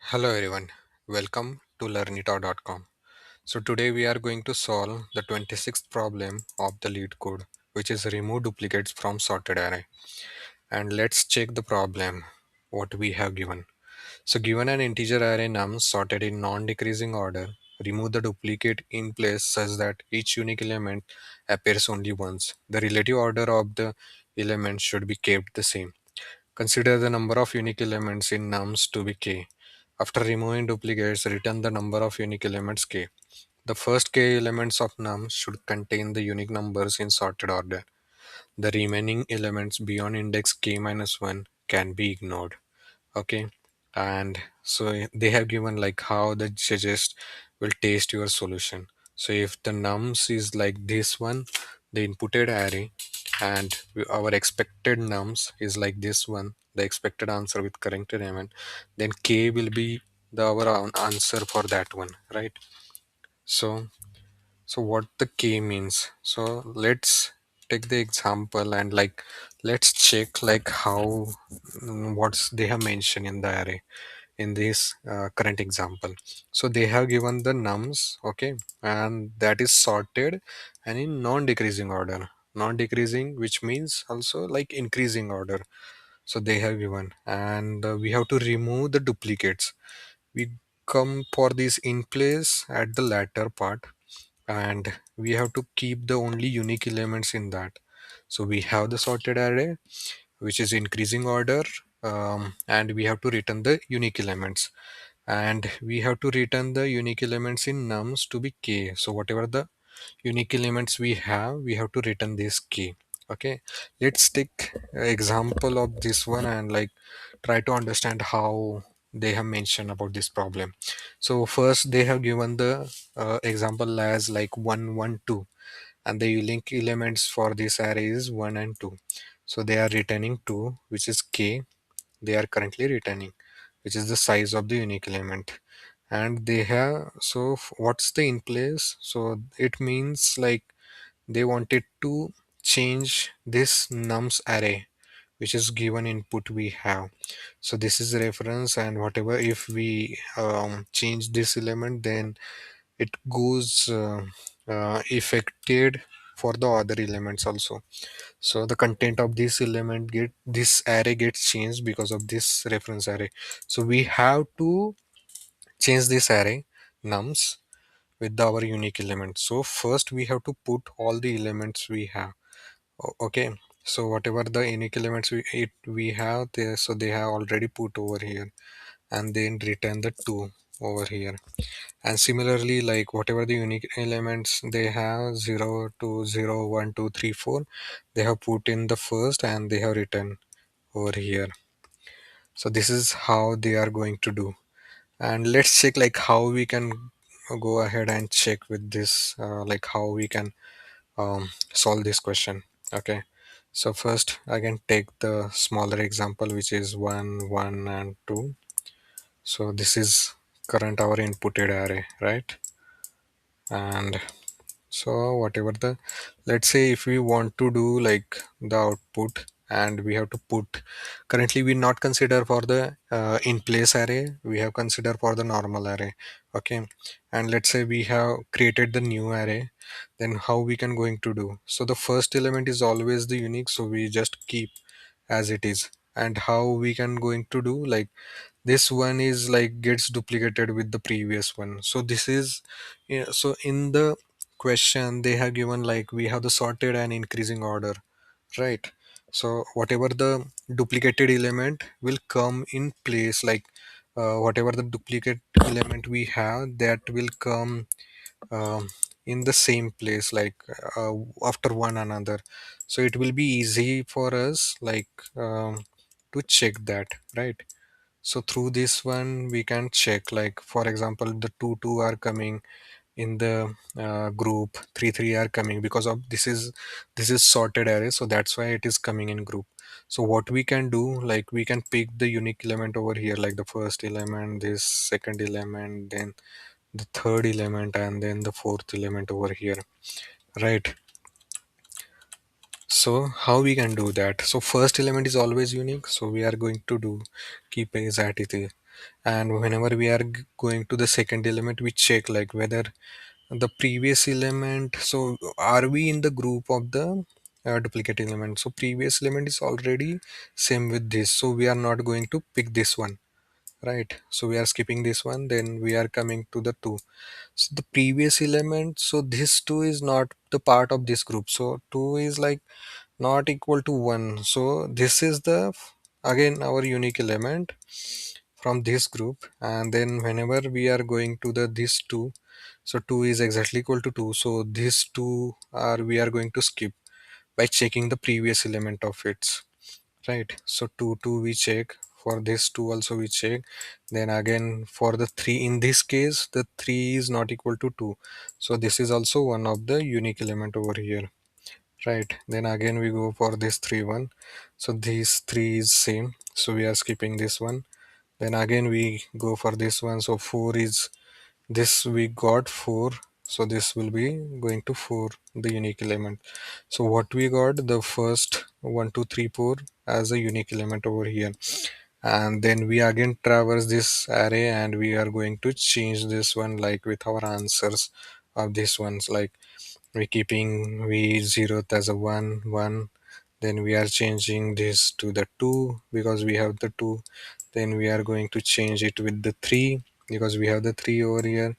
Hello everyone, welcome to learnito.com. So today we are going to solve the 26th problem of the lead code, which is remove duplicates from sorted array. And let's check the problem, what we have given. So given an integer array num sorted in non-decreasing order, remove the duplicate in place such that each unique element appears only once. The relative order of the elements should be kept the same. Consider the number of unique elements in nums to be k. After removing duplicates, return the number of unique elements k. The first k elements of nums should contain the unique numbers in sorted order. The remaining elements beyond index k minus 1 can be ignored. Okay, and so they have given like how the suggest will test your solution. So if the nums is like this one, the inputted array, and our expected nums is like this one, the expected answer with current element, then k will be the our answer for that one, right? So what the k means, so let's take the example and like let's check like how what's they have mentioned in the array in this current example. So they have given the nums, okay, and that is sorted and in non-decreasing order. Non-decreasing, which means also like increasing order. So they have given, and we have to remove the duplicates. We come for this in place at the latter part, and we have to keep the only unique elements in that. So we have the sorted array which is increasing order, and we have to return the unique elements, and we have to return the unique elements in nums to be k. So whatever the unique elements we have to return this k. Okay, let's take example of this one and like try to understand how they have mentioned about this problem. So first they have given the example as like 1 1 2, and the unique elements for this array is 1 and 2. So they are returning 2, which is k. They are currently returning, which is the size of the unique element. And they have, so what's the in place? So it means like they wanted to change this nums array, which is given input we have. So this is reference, and whatever if we change this element, then it goes affected for the other elements also. So the content of this element get this array gets changed because of this reference array. So we have to change this array nums with our unique element. So first we have to put all the elements we have. Okay, so whatever the unique elements we have there, so they have already put over here, and then return the 2 over here. And similarly, like whatever the unique elements they have, 0 to 0 1 2 3 4, they have put in the first and they have written over here. So this is how they are going to do. And let's check like how we can go ahead and check with this, like how we can solve this question. Okay, so first I can take the smaller example, which is 1 1 and 2. So this is current our inputted array, right? And so whatever the, let's say if we want to do like the output, and we have to put, currently we not consider for the in place array, we have consider for the normal array. Okay, and let's say we have created the new array, then how we can going to do? So the first element is always the unique, so we just keep as it is. And how we can going to do, like this one is like gets duplicated with the previous one. So this is, yeah, so in the question they have given like we have the sorted and increasing order, right? So whatever the duplicated element will come in place, like whatever the duplicate element we have, that will come in the same place, like after one another. So it will be easy for us like to check that, right? So through this one we can check, like for example the 2 2 are coming in the group, 3 3 are coming because of this is sorted array, so that's why it is coming in group. So what we can do, like we can pick the unique element over here, like the first element, this second element, then the third element, and then the fourth element over here, right? So how we can do that? So first element is always unique, so we are going to do keep as at it is. And whenever we are going to the second element, we check like whether the previous element, so are we in the group of the duplicate element. So previous element is already same with this, so we are not going to pick this one, right? So we are skipping this one, then we are coming to the 2. So the previous element, so this 2 is not the part of this group, so 2 is like not equal to 1. So this is the again our unique element from this group. And then whenever we are going to the this 2, so 2 is exactly equal to 2, so these 2 are we are going to skip by checking the previous element of its, right? So 2 we check, for this 2 also we check. Then again for the 3, in this case the 3 is not equal to 2, so this is also one of the unique element over here, right? Then again we go for this 3 one, so these 3 is same, so we are skipping this one. Then again we go for this one, so 4 is this we got 4, so this will be going to 4, the unique element. So what we got, the first 1 2 3 4 as a unique element over here. And then we again traverse this array and we are going to change this one like with our answers of these ones, like we keeping we zeroth as a 1 1. Then we are changing this to the 2 because we have the 2. Then we are going to change it with the 3 because we have the 3 over here.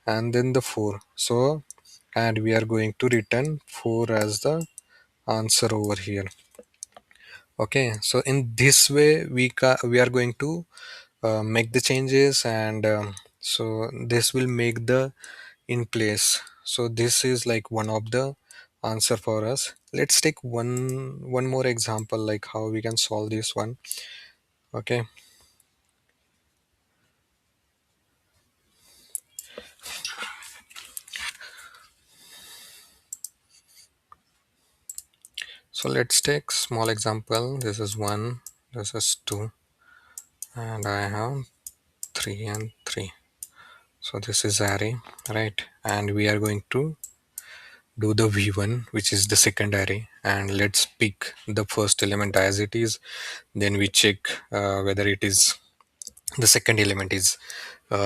And then the 4, so and we are going to return 4 as the answer over here. Okay, so in this way we are going to make the changes. And so this will make the in place. So this is like one of the answer for us. Let's take one more example like how we can solve this one. Okay, so let's take small example. This is 1, this is 2, and I have 3 and 3. So this is array, right? And we are going to do the v1, which is the second array, and let's pick the first element as it is. Then we check whether it is the second element is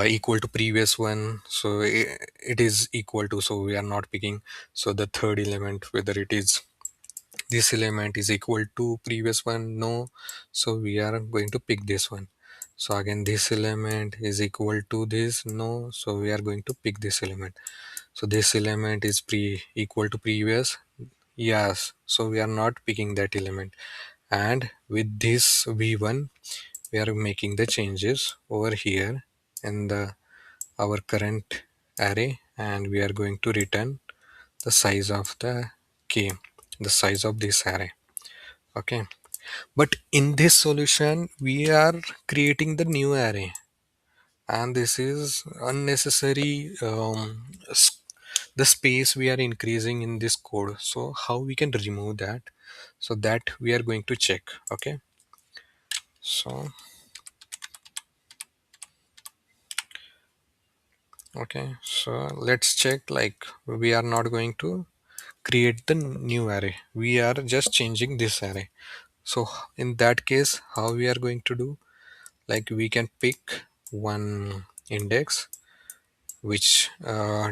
equal to previous one, so it is equal to, so we are not picking. So the third element, whether it is this element is equal to previous one, no, so we are going to pick this one. So again this element is equal to this, no, so we are going to pick this element. So this element is equal to previous, yes, so we are not picking that element. And with this v1 we are making the changes over here in the our current array, and we are going to return the size of the k, the size of this array. Okay, but in this solution we are creating the new array, and this is unnecessary, the space we are increasing in this code. So how we can remove that, so that we are going to check. Okay, so okay, so let's check, like we are not going to create the new array, we are just changing this array. So in that case how we are going to do, like we can pick one index which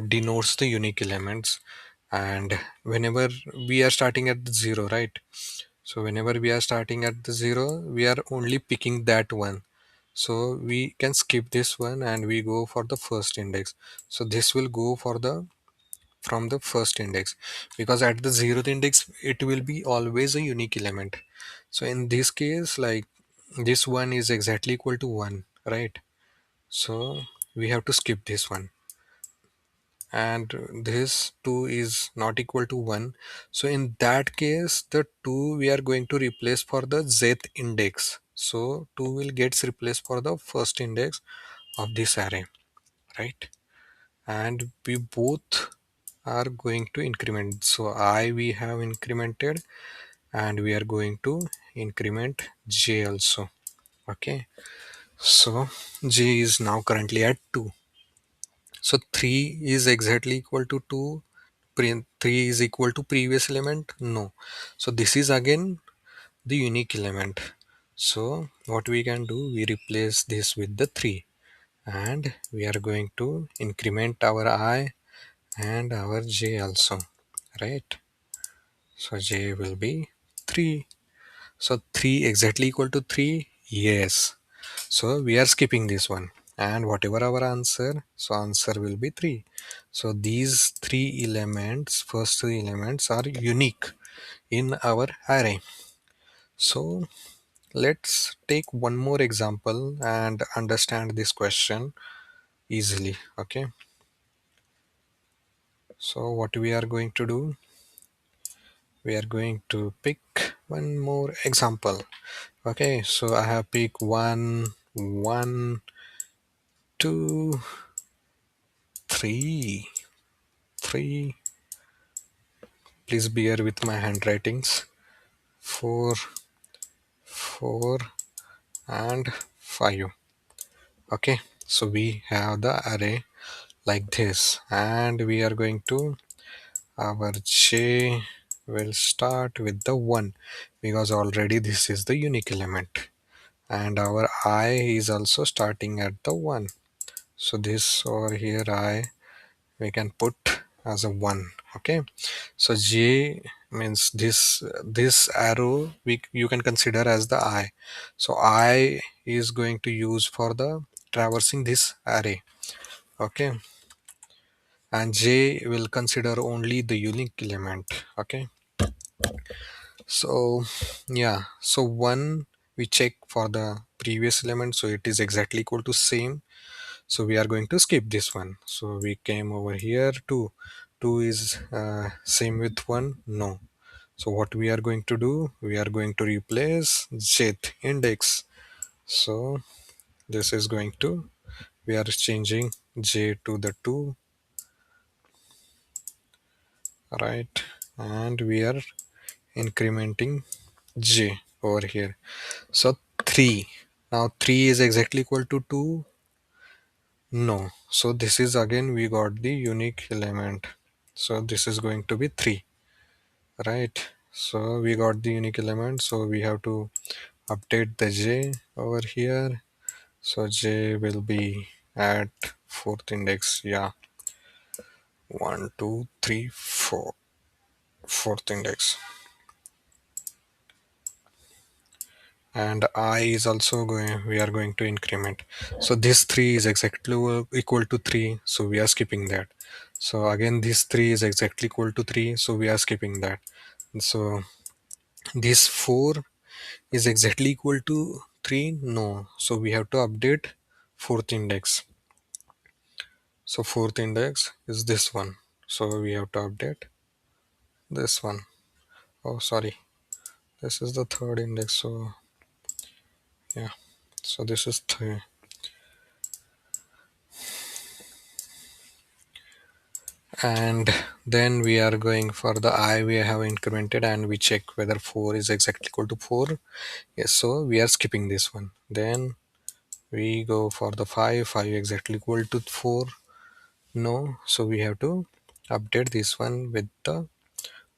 denotes the unique elements. And whenever we are starting at the 0, right? So whenever we are starting at the 0 we are only picking that one, so we can skip this one and we go for the first index. So this will go for the from the first index, because at the 0th index it will be always a unique element. So in this case, like this one is exactly equal to 1, right? So we have to skip this one. And this 2 is not equal to 1, so in that case the 2 we are going to replace for the zth index. So 2 will gets replaced for the first index of this array, right? And we both are going to increment. So I we have incremented, and we are going to increment j also. Okay, so j is now currently at 2. So 3 is exactly equal to 2. 3 is equal to previous element, no. So this is again the unique element. So what we can do, we replace this with the 3, and we are going to increment our I and our j also, right? So j will be 3. So 3 exactly equal to 3? Yes. So we are skipping this one. And whatever our answer, so answer will be 3. So these three elements, first three elements are unique in our array. So let's take one more example and understand this question easily. Okay. So what we are going to do, we are going to pick one more example. Okay, so I have picked 1, 1, 2, 3, 3. Please bear with my handwritings. 4, 4, and 5. Okay, so we have the array like this, and we are going to, our j will start with the 1 because already this is the unique element, and our I is also starting at the 1. So this over here I we can put as a 1. Okay, so j means this arrow you can consider as the I. So I is going to use for the traversing this array. Okay, and j will consider only the unique element. Okay, so yeah, so 1 we check for the previous element, so it is exactly equal to same. So we are going to skip this one. So we came over here to 2 is same with 1, no. So what we are going to do, we are going to replace jth index. So this is going to, we are changing j to the 2, right? And we are incrementing j over here. So 3. Now 3 is exactly equal to 2. No. So this is again we got the unique element. So this is going to be 3, right? So we got the unique element. So we have to update the j over here. So j will be at fourth index. Yeah. 1, 2, 3, 4. Fourth index. And I is also going, we are going to increment. So this 3 is exactly equal to 3, so we are skipping that. So again this 3 is exactly equal to 3, so we are skipping that. So this 4 is exactly equal to 3, no, so we have to update fourth index. So fourth index is this one, so we have to update this one. Oh sorry, this is the third index. So yeah, so this is 3. And then we are going for the I we have incremented, and we check whether 4 is exactly equal to 4. Yes, so we are skipping this one. Then we go for the 5, 5 exactly equal to 4, no, so we have to update this one with the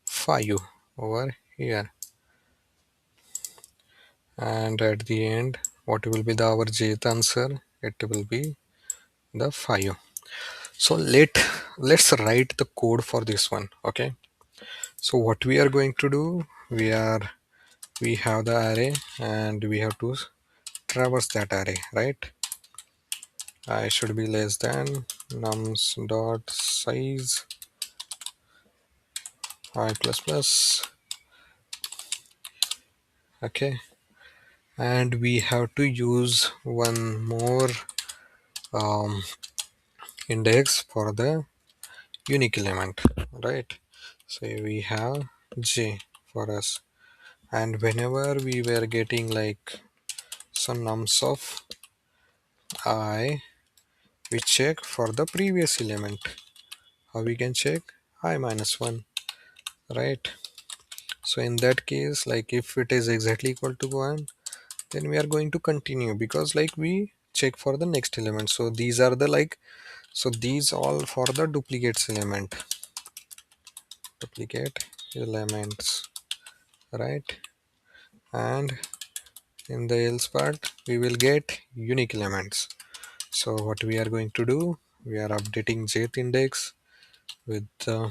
5 over here. And at the end, what will be the our jth answer? It will be the 5. So let's write the code for this one. Okay, so what we are going to do, we have the array and we have to traverse that array, right? I should be less than nums dot size I plus plus. Okay, and we have to use one more um, index for the unique element, right? So we have j for us, and whenever we were getting like some nums of I, we check for the previous element. How we can check? I minus 1, right? So in that case, like if it is exactly equal to 1, then we are going to continue, because like we check for the next element. So these are the like, so these all for the duplicates element, duplicate elements, right? And in the else part we will get unique elements. So what we are going to do, we are updating jth index with the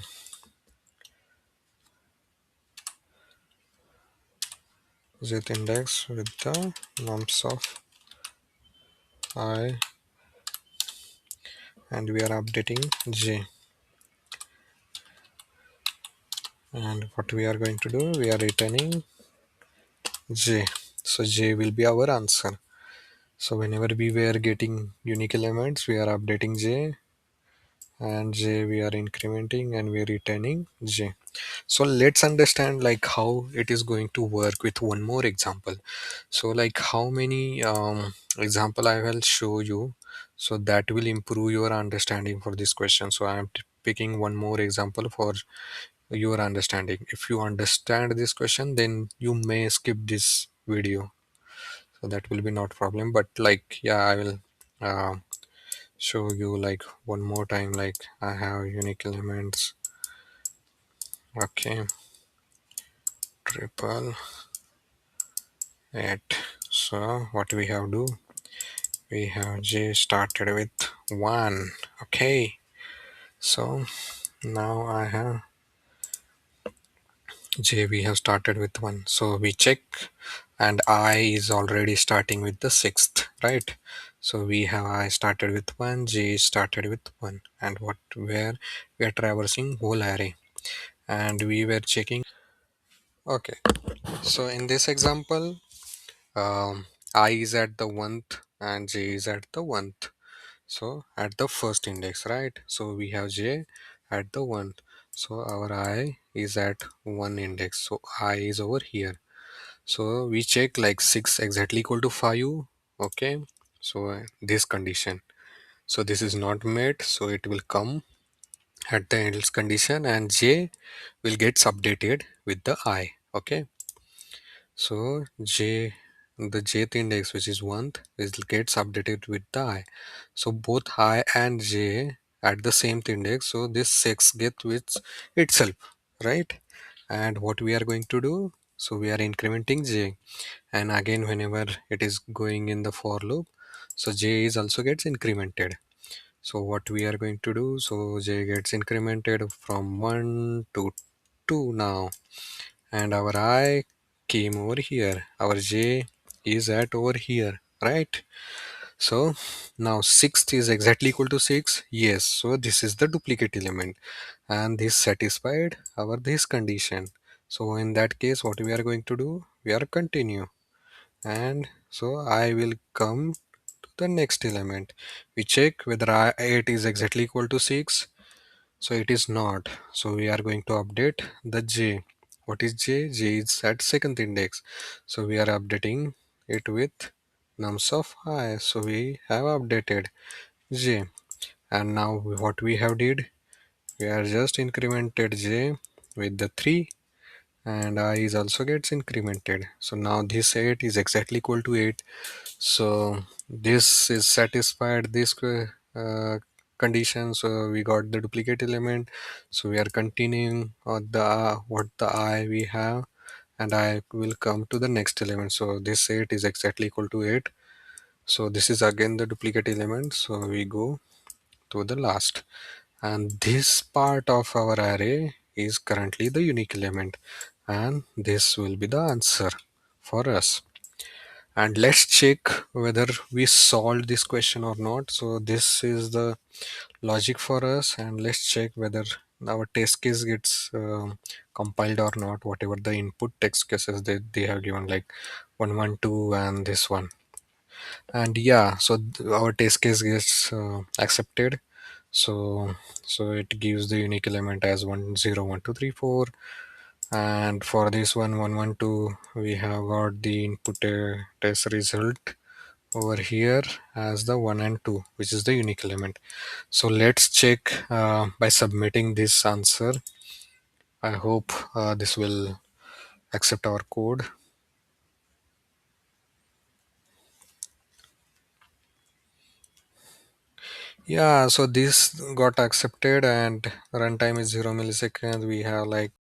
nums of I, and we are updating j. And what we are going to do, we are returning j. So j will be our answer. So whenever we were getting unique elements, we are updating j, and j we are incrementing, and we are returning j. So let's understand like how it is going to work with one more example. So like how many example I will show you, so that will improve your understanding for this question. So I am picking one more example for your understanding. If you understand this question, then you may skip this video, so that will be not problem. But like, yeah, I will uh, show you like one more time. Like I have unique elements. Okay, triple eight. So what we have do, we have j started with 1. Okay, so now I have j, we have started with 1, so we check, and I is already starting with the 6th, right? So we have I started with 1, j started with 1, and what where we are traversing whole array, and we were checking. Okay, so in this example, I is at the 1th and j is at the 1th. So at the first index, right? So we have j at the 1th. So our I is at 1 index. So I is over here. So we check like 6 exactly equal to 5. Okay. So this condition. So this is not met. So it will come at the else condition, and j will gets updated with the I. Okay. So j, the jth index, which is 1th, is gets updated with the I. So both I and j at the same index. So this 6 gets with itself, right? And what we are going to do? So we are incrementing j, and again whenever it is going in the for loop, so j is also gets incremented. So what we are going to do? So j gets incremented from 1 to 2 now, and our I came over here, our j is at over here, right? So now 6th is exactly equal to 6. Yes, so this is the duplicate element, and this satisfied our this condition. So in that case, what we are going to do, we are continue, and so I will come to the next element. We check whether 8 is exactly equal to 6. So it is not. So we are going to update the j. What is j? J is at second index. So we are updating it with nums of I. So we have updated j. And now what we have did, we are just incremented j with the 3, and I is also gets incremented. So now this 8 is exactly equal to 8. So this is satisfied this condition. So we got the duplicate element. So we are continuing on the what the I we have, and I will come to the next element. So this 8 is exactly equal to 8. So this is again the duplicate element. So we go to the last, and this part of our array is currently the unique element, and this will be the answer for us. And let's check whether we solved this question or not. So this is the logic for us, and let's check whether our test case gets compiled or not, whatever the input text cases that they have given, like 112 and this one. And yeah, so our test case gets accepted. So it gives the unique element as 101234, and for this one 112 we have got the input test result over here as the 1 and 2, which is the unique element. So let's check by submitting this answer. I hope this will accept our code. Yeah, so this got accepted, and runtime is 0 milliseconds. We have like